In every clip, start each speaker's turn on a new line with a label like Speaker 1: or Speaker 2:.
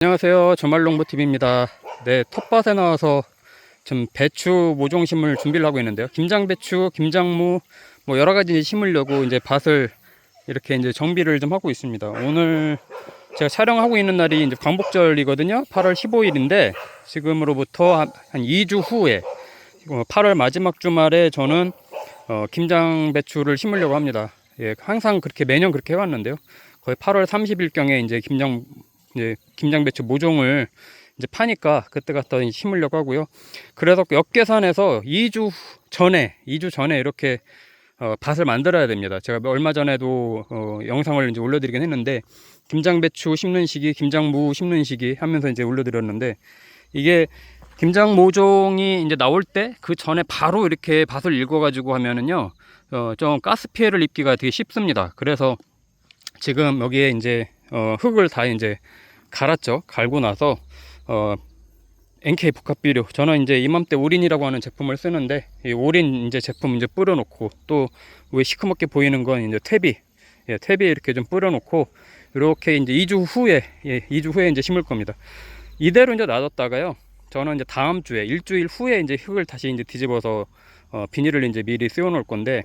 Speaker 1: 안녕하세요. 저말농부TV입니다. 네, 텃밭에 나와서 좀 배추 모종 심을 준비를 하고 있는데요. 김장배추, 김장무, 뭐 여러 가지 심으려고 이제 밭을 이렇게 이제 정비를 좀 하고 있습니다. 오늘 제가 촬영하고 있는 날이 이제 광복절이거든요. 8월 15일인데 지금으로부터 한 2주 후에 8월 마지막 주말에 저는 김장배추를 심으려고 합니다. 예, 항상 그렇게 매년 그렇게 해왔는데요. 거의 8월 30일경에 이제 김장배추 모종을 이제 파니까 그때 갖다 심으려고 하고요. 그래서 역계산해서 2주 전에 이렇게 밭을 만들어야 됩니다. 제가 얼마 전에도 영상을 이제 올려드리긴 했는데, 김장배추 심는 시기, 김장무 심는 시기 하면서 이제 올려드렸는데, 이게 김장 모종이 이제 나올 때 그 전에 바로 이렇게 밭을 읽어가지고 하면은요, 좀 가스 피해를 입기가 되게 쉽습니다. 그래서 지금 여기에 이제 흙을 다 이제 갈았죠. 갈고 나서 NK 복합비료, 저는 이제 이맘때 올인이라고 하는 제품을 쓰는데, 이 올인 이제 제품 이제 뿌려놓고, 또 왜 시커멓게 보이는 건 이제 퇴비, 퇴비 이렇게 좀 뿌려놓고, 이렇게 이제 2주 후에, 2주 후에 이제 심을 겁니다. 이대로 이제 놔뒀다가요, 저는 이제 다음 주에 일주일 후에 이제 흙을 다시 이제 뒤집어서 비닐을 이제 미리 씌워 놓을 건데,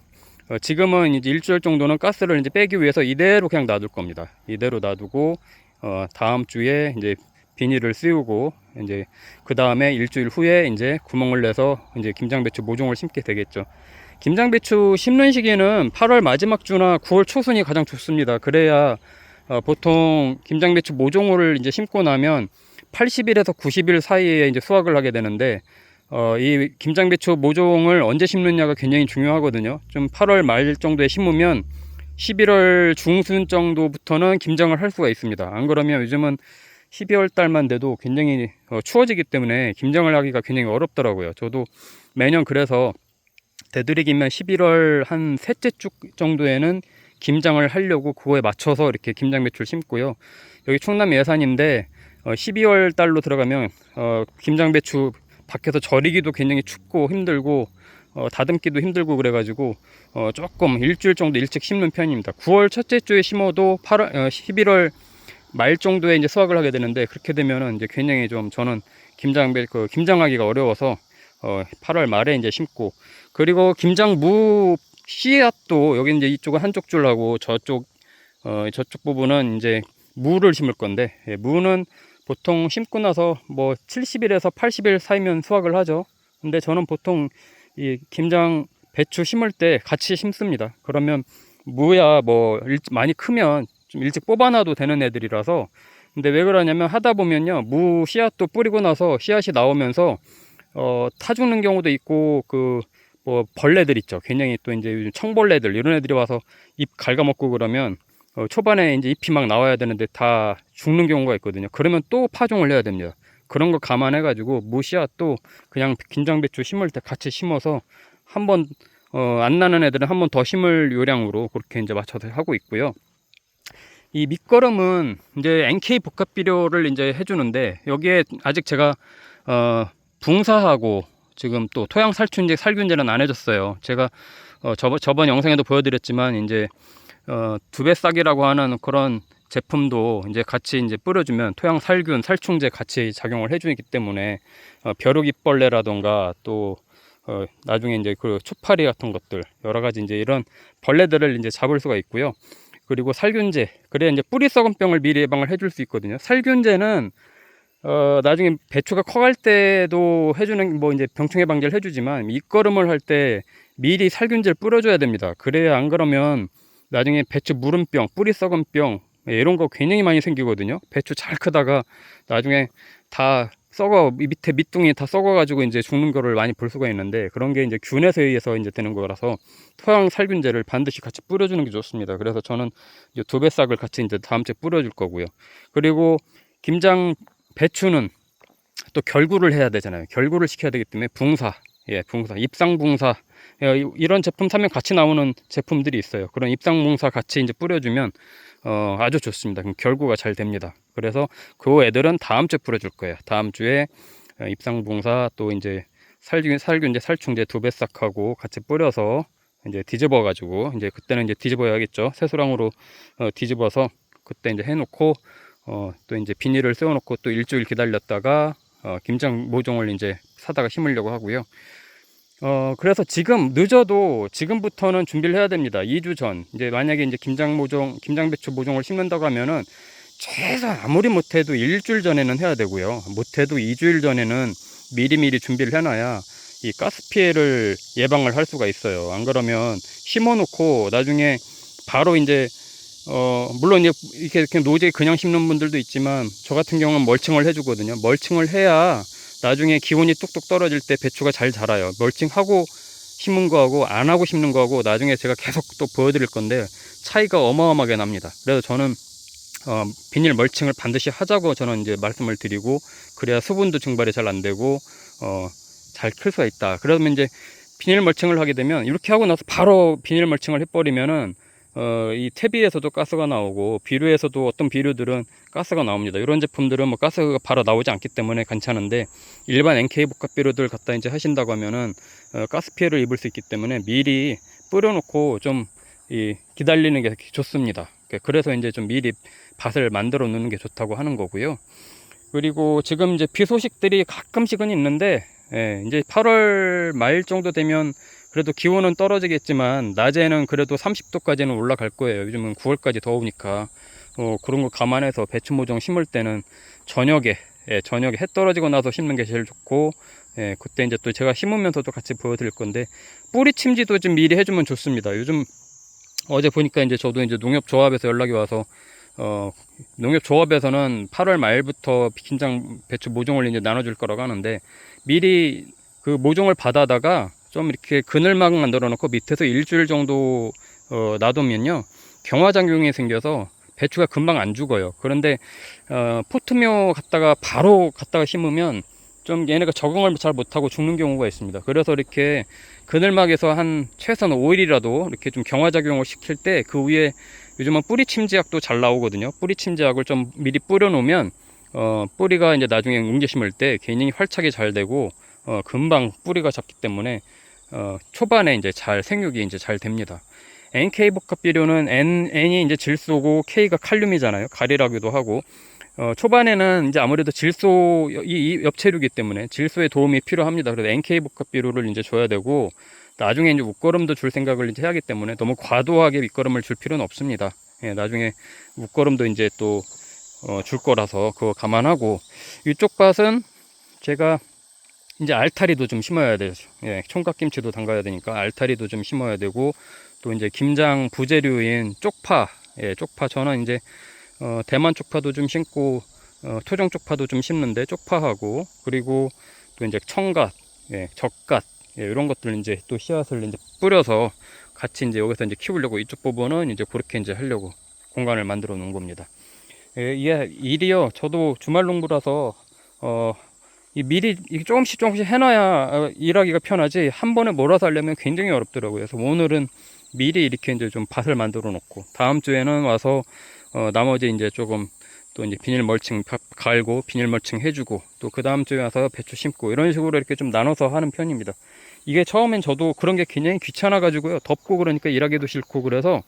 Speaker 1: 지금은 이제 일주일 정도는 가스를 이제 빼기 위해서 이대로 그냥 놔둘 겁니다. 이대로 놔두고 다음 주에 이제 비닐을 씌우고, 이제 그 다음에 일주일 후에 이제 구멍을 내서 이제 김장배추 모종을 심게 되겠죠. 김장배추 심는 시기는 8월 마지막 주나 9월 초순이 가장 좋습니다. 그래야 보통 김장배추 모종을 이제 심고 나면 80일에서 90일 사이에 이제 수확을 하게 되는데, 이 김장배추 모종을 언제 심느냐가 굉장히 중요하거든요. 좀 8월 말 정도에 심으면 11월 중순 정도부터는 김장을 할 수가 있습니다. 안 그러면 요즘은 12월 달만 돼도 굉장히 추워지기 때문에 김장을 하기가 굉장히 어렵더라고요. 저도 매년 그래서 되도록이면 11월 한 셋째 주 정도에는 김장을 하려고 그거에 맞춰서 이렇게 김장배추를 심고요. 여기 충남 예산인데 12월 달로 들어가면 김장배추 밖에서 절이기도 굉장히 춥고 힘들고 다듬기도 힘들고 그래가지고 조금 일주일 정도 일찍 심는 편입니다. 9월 첫째 주에 심어도 11월 말 정도에 이제 수확을 하게 되는데, 그렇게 되면은 이제 굉장히 좀 저는 김장하기가 어려워서 8월 말에 이제 심고, 그리고 김장무 씨앗도 여기 이제 이쪽은 한쪽 줄하고 저쪽 부분은 이제 무를 심을 건데, 무는 보통 심고 나서 뭐 70일에서 80일 사이면 수확을 하죠. 근데 저는 보통 이 김장 배추 심을 때 같이 심습니다. 그러면 무야 뭐 많이 크면 좀 일찍 뽑아놔도 되는 애들이라서. 근데 왜 그러냐면 하다 보면요, 무 씨앗도 뿌리고 나서 씨앗이 나오면서 타 죽는 경우도 있고, 그 뭐 벌레들 있죠. 굉장히 또 이제 요즘 청벌레들 이런 애들이 와서 잎 갉아먹고 그러면 초반에 이제 잎이 막 나와야 되는데 다 죽는 경우가 있거든요. 그러면 또 파종을 해야 됩니다. 그런 거 감안해 가지고 무 씨앗도 그냥 김장배추 심을 때 같이 심어서 한번 안 나는 애들은 한 번 더 심을 요량으로 그렇게 이제 맞춰서 하고 있고요. 이 밑거름은 이제 NK 복합 비료를 이제 해주는데, 여기에 아직 제가 붕사하고 지금 또 토양 살충제, 살균제는 안 해줬어요. 제가 저번 영상에도 보여드렸지만 이제 두배싹이라고 하는 그런 제품도 이제 같이 이제 뿌려주면 토양 살균, 살충제 같이 작용을 해주기 때문에 벼룩이벌레라던가 또 나중에 이제 그 초파리 같은 것들 여러 가지 이제 이런 벌레들을 이제 잡을 수가 있고요. 그리고 살균제, 그래야 이제 뿌리 썩은 병을 미리 예방을 해줄 수 있거든요. 살균제는 나중에 배추가 커갈 때도 해주는, 뭐 이제 병충해 방제를 해주지만 밑거름을 할 때 미리 살균제를 뿌려줘야 됩니다. 그래야, 안 그러면 나중에 배추 무름병, 뿌리 썩은 병 이런 거 굉장히 많이 생기거든요. 배추 잘 크다가 나중에 다 썩어, 밑에 밑둥이 다 썩어가지고 이제 죽는 거를 많이 볼 수가 있는데, 그런 게 이제 균에 의해서 이제 되는 거라서 토양 살균제를 반드시 같이 뿌려주는 게 좋습니다. 그래서 저는 이제 두 배 싹을 같이 이제 다음 주에 뿌려줄 거고요. 그리고 김장 배추는 또 결구를 해야 되잖아요. 결구를 시켜야 되기 때문에 붕사, 붕사, 입상붕사, 이런 제품 사면 같이 나오는 제품들이 있어요. 그런 입상붕사 같이 이제 뿌려주면 아주 좋습니다. 그럼 결구가 잘 됩니다. 그래서 그 애들은 다음 주에 뿌려줄 거예요. 다음 주에 입상붕사, 또 이제 살균제, 살충제 두 배 싹하고 같이 뿌려서 이제 뒤집어 가지고, 이제 그때는 이제 뒤집어야겠죠. 새소랑으로 뒤집어서 그때 이제 해놓고 또 이제 비닐을 세워놓고 또 일주일 기다렸다가 김장 모종을 이제 사다가 심으려고 하고요. 그래서 지금 늦어도 지금부터는 준비를 해야 됩니다. 2주 전 이제 만약에 이제 김장배추 모종을 심는다고 하면은 최소 아무리 못해도 일주일 전에는 해야 되고요. 못해도 2주일 전에는 미리미리 준비를 해놔야 이 가스 피해를 예방을 할 수가 있어요. 안 그러면 심어놓고 나중에 바로 이제 물론 이렇게 노지에 그냥 심는 분들도 있지만 저 같은 경우는 멀칭을 해주거든요. 멀칭을 해야 나중에 기온이 뚝뚝 떨어질 때 배추가 잘 자라요. 멀칭하고 심은 거하고 안 하고 심는 거하고 나중에 제가 계속 또 보여드릴 건데 차이가 어마어마하게 납니다. 그래서 저는 비닐 멀칭을 반드시 하자고 저는 이제 말씀을 드리고, 그래야 수분도 증발이 잘 안 되고 잘 클 수가 있다. 그러면 이제 비닐 멀칭을 하게 되면 이렇게 하고 나서 바로 비닐 멀칭을 해버리면은 이 퇴비에서도 가스가 나오고 비료에서도 어떤 비료들은 가스가 나옵니다. 이런 제품들은 뭐 가스가 바로 나오지 않기 때문에 괜찮은데, 일반 NK 복합 비료들 갖다 이제 하신다고 하면은 가스 피해를 입을 수 있기 때문에 미리 뿌려놓고 좀 기다리는 게 좋습니다. 그래서 이제 좀 미리 밭을 만들어 놓는 게 좋다고 하는 거고요. 그리고 지금 이제 비 소식들이 가끔씩은 있는데, 이제 8월 말 정도 되면 그래도 기온은 떨어지겠지만 낮에는 그래도 30도까지는 올라갈 거예요. 요즘은 9월까지 더우니까 그런 거 감안해서 배추 모종 심을 때는 저녁에 해 떨어지고 나서 심는 게 제일 좋고, 그때 이제 또 제가 심으면서도 같이 보여드릴 건데 뿌리 침지도 좀 미리 해주면 좋습니다. 요즘 어제 보니까 이제 저도 이제 농협조합에서 연락이 와서 농협조합에서는 8월 말부터 김장 배추 모종을 이제 나눠줄 거라고 하는데, 미리 그 모종을 받아다가 좀 이렇게 그늘막 만들어 놓고 밑에서 일주일 정도 놔두면요, 경화작용이 생겨서 배추가 금방 안 죽어요. 그런데 포트묘 바로 갖다가 심으면 좀 얘네가 적응을 잘 못하고 죽는 경우가 있습니다. 그래서 이렇게 그늘막에서 한 최소한 5일이라도 이렇게 좀 경화작용을 시킬 때 그 위에 요즘은 뿌리 침지약도 잘 나오거든요. 뿌리 침지약을 좀 미리 뿌려 놓으면 뿌리가 이제 나중에 뭉개 심을 때 굉장히 활착이 잘 되고 금방 뿌리가 잡기 때문에 초반에 이제 생육이 이제 잘 됩니다. NK 복합 비료는 N이 이제 질소고 K가 칼륨이잖아요. 가리라기도 하고, 초반에는 이제 아무래도 질소, 이 엽채류이기 때문에 질소의 도움이 필요합니다. 그래서 NK 복합 비료를 이제 줘야 되고, 나중에 이제 웃거름도 줄 생각을 이제 해야하기 때문에 너무 과도하게 밑거름을 줄 필요는 없습니다. 나중에 웃거름도 이제 또 줄 거라서 그거 감안하고, 이쪽 밭은 제가 이제 알타리도 좀 심어야 되죠. 총각김치도 담가야 되니까 알타리도 좀 심어야 되고, 또 이제 김장 부재료인 쪽파, 쪽파 저는 이제 대만 쪽파도 좀 심고 토종 쪽파도 좀 심는데 쪽파하고, 그리고 또 이제 청갓, 젓갓, 이런 것들 이제 또 씨앗을 이제 뿌려서 같이 이제 여기서 이제 키우려고, 이쪽 부분은 이제 그렇게 이제 하려고 공간을 만들어 놓은 겁니다. 이게 일이요, 저도 주말 농부라서 미리 조금씩 해놔야 일하기가 편하지 한 번에 몰아서 하려면 굉장히 어렵더라고요. 그래서 오늘은 미리 이렇게 이제 좀 밭을 만들어 놓고, 다음 주에는 와서 나머지 이제 조금 또 이제 비닐 멀칭 갈고 비닐 멀칭 해주고, 또 그 다음 주에 와서 배추 심고, 이런 식으로 이렇게 좀 나눠서 하는 편입니다. 이게 처음엔 저도 그런 게 굉장히 귀찮아 가지고요, 덥고 그러니까 일하기도 싫고, 그래서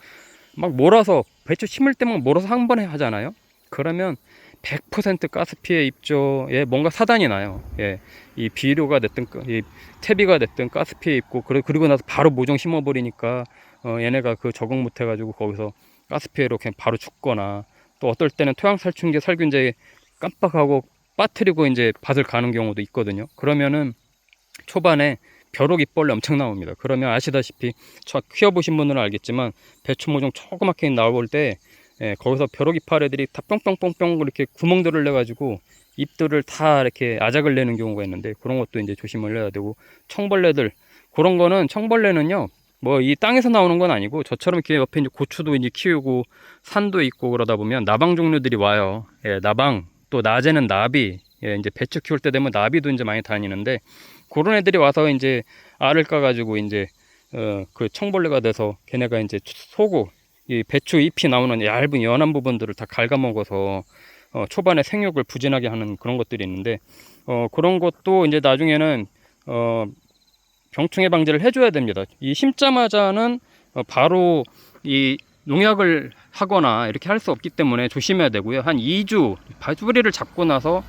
Speaker 1: 막 몰아서 배추 심을 때만 몰아서 한 번에 하잖아요. 그러면 100% 가스 피해 입죠. 뭔가 사단이 나요. 이 비료가 됐든 이 퇴비가 됐든 가스 피해 입고, 그리고 나서 바로 모종 심어버리니까 얘네가 그 적응 못 해가지고 거기서 가스 피해로 그냥 바로 죽거나, 또 어떨 때는 토양살충제 살균제 깜빡하고 빠뜨리고 이제 밭을 가는 경우도 있거든요. 그러면은 초반에 벼룩이벌레 엄청 나옵니다. 그러면 아시다시피 저 키워보신 분들은 알겠지만 배추 모종 조그맣게 나올 때 거기서 벼룩이파 애들이 다 뿅뿅뿅뿅 이렇게 구멍들을 내가지고 잎들을 다 이렇게 아작을 내는 경우가 있는데, 그런 것도 이제 조심을 해야 되고, 청벌레들, 그런 거는, 청벌레는요 뭐 이 땅에서 나오는 건 아니고, 저처럼 이렇게 옆에 이제 고추도 이제 키우고 산도 있고 그러다 보면 나방 종류들이 와요. 나방, 또 낮에는 나비, 이제 배추 키울 때 되면 나비도 이제 많이 다니는데, 그런 애들이 와서 이제 알을 까가지고 이제 그 청벌레가 돼서 걔네가 이제 속고 이 배추 잎이 나오는 얇은 연한 부분들을 다 갉아먹어서 초반에 생육을 부진하게 하는 그런 것들이 있는데, 그런 것도 이제 나중에는 병충해 방지를 해줘야 됩니다. 이 심자마자는 바로 이 농약을 하거나 이렇게 할 수 없기 때문에 조심해야 되고요. 한 2주 뿌리를 잡고 나서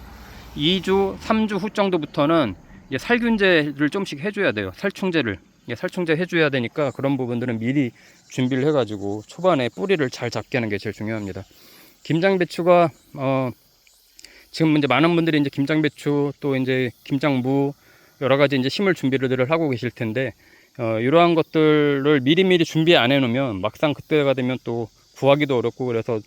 Speaker 1: 2주, 3주 후 정도부터는 이제 살균제를 좀씩 해줘야 돼요. 살충제를. 살충제 해줘야 되니까 그런 부분들은 미리 준비를 해가지고 초반에 뿌리를 잘 잡게 하는 게 제일 중요합니다. 김장배추가 지금 이제 많은 분들이 이제 김장배추 또 이제 김장무 여러 가지 이제 심을 준비를 하고 계실 텐데 이러한 것들을 미리미리 준비 안 해놓으면 막상 그때가 되면 또 구하기도 어렵고 그래서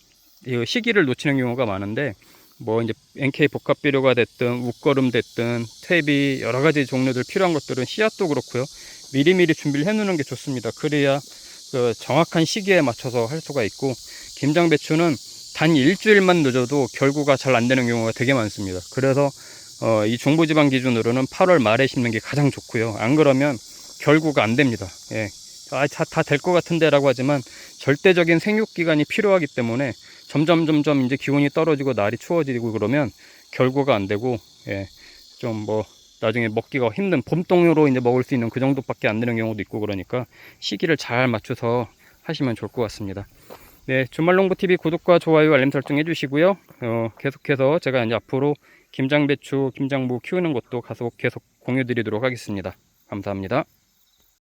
Speaker 1: 시기를 놓치는 경우가 많은데 뭐 이제 NK 복합비료가 됐든 웃거름 됐든 퇴비 여러 가지 종류들 필요한 것들은 씨앗도 그렇고요. 미리미리 준비를 해 놓는 게 좋습니다. 그래야 그 정확한 시기에 맞춰서 할 수가 있고 김장배추는 단 일주일만 늦어도 결구가 잘 안 되는 경우가 되게 많습니다. 그래서 이 중부지방 기준으로는 8월 말에 심는 게 가장 좋고요. 안 그러면 결구가 안 됩니다. 예. 다 될 것 같은데 라고 하지만 절대적인 생육 기간이 필요하기 때문에 점점 이제 기온이 떨어지고 날이 추워지고 그러면 결구가 안 되고 좀 뭐 나중에 먹기가 힘든 봄동으로 이제 먹을 수 있는 그 정도밖에 안 되는 경우도 있고 그러니까 시기를 잘 맞춰서 하시면 좋을 것 같습니다. 네, 주말농부TV 구독과 좋아요 알림 설정 해주시고요. 계속해서 제가 이제 앞으로 김장배추, 김장무 키우는 것도 계속 공유 드리도록 하겠습니다. 감사합니다.